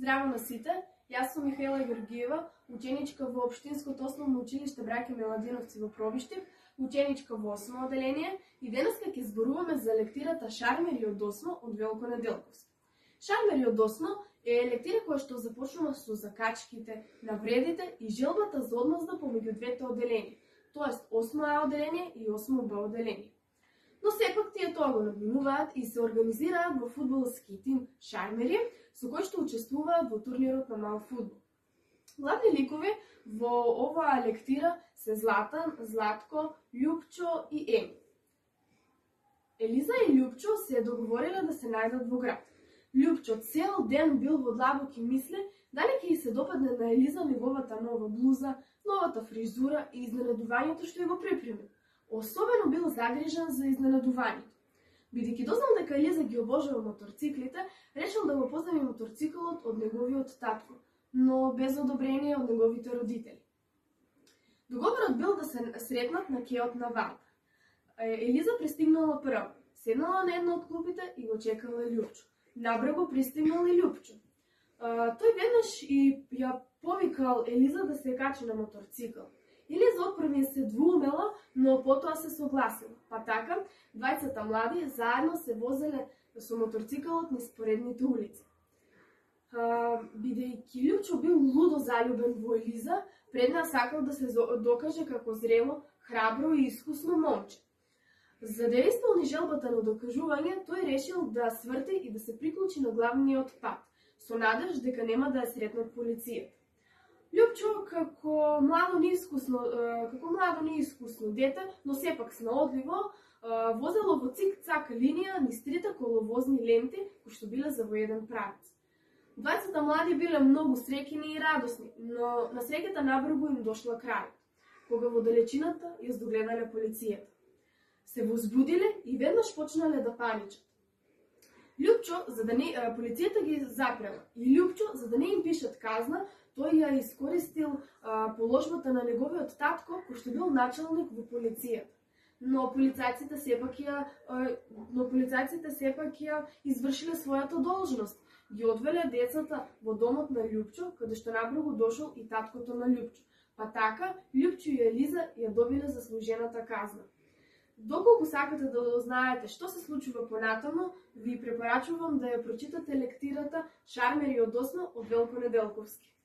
Здраво на сите! Јас сум Михаела Георгиева, ученичка во Општинското основно училиште Браќа Миладиновци во Пробиштив, ученичка во 8 оделение, и денеска ќе зборуваме за лектирата Шармери од 8 од Велко Неделковски. Шармери од 8 е лектира која што започнува со закачките, навредите и желбата за одмазда помеѓу двете оделенија, тоест 8А оделение и 8Б оделение. Но сепак тие тоа го надминуваат и се организираат во фудбалски тим Шармери, со кој што учествуваат во турнирот на мал фудбал. Главни ликови во оваа лектира се Златан, Златко, Љупчо и Еми. Елиза и Љупчо се договориле да се најдат во град. Љупчо цел ден бил во длабоки мисли дали ќе се допадне на Елиза неговата нова блуза, новата фризура и изненадувањето што ја го припреми. Особено бил загрижен за изненадувањето. Бидејќи дознал дека Елиза ги обожава моторциклите, решил да го позајми моторциколот од неговиот татко, но без одобрение од неговите родители. Договорот бил да се сретнат на кеот на Варна. Елиза пристигнала прва, седнала на една од клупите и го чекала Љупчо. Набрзо пристигнал и Љупчо. Тој веднаш и ја повикал Елиза да се качи на моторцикл. Елиза отпрви се двуумела, но потоа се согласила. Па така, двајцата млади заедно се возеле со моторциколот низ поредните улици. Бидејќи Љупчо бил лудо заљубен во Елиза, предна сакал да се докаже како зрело, храбро и искусно момче. За да исполни желбата на докажување, тој решил да сврти и да се приклучи на главниот пат, со надеж дека нема да ја сретнат полицијата. Љупчо како младо неискусно дете, но сепак снаодливо, возело во цик-цак линија низ трите коловозни ленти кои што биле за во еден правец. Двајцата млади биле многу среќени и радосни, но на среќата набрзо им дошла крајот, кога во далечината ја здогледале полицијата. Се возбудиле и веднаш почнале да паничат. Полицијата ги запрела и Љупчо, за да не им пишат казна, тој ја искористил положбата на неговиот татко, кој што бил началник во полицијата. Но полицајците сепак ја извршиле својата должност. Ги одвеле децата во домот на Љупчо, каде што набрзо дошол и таткото на Љупчо. Па така, Љупчо и Елиза ја добиле заслужената казна. Доколку сакате да знаете што се случува понатаму, ви препорачувам да ја прочитате лектирата Шармери од 8 од Велко Неделковски.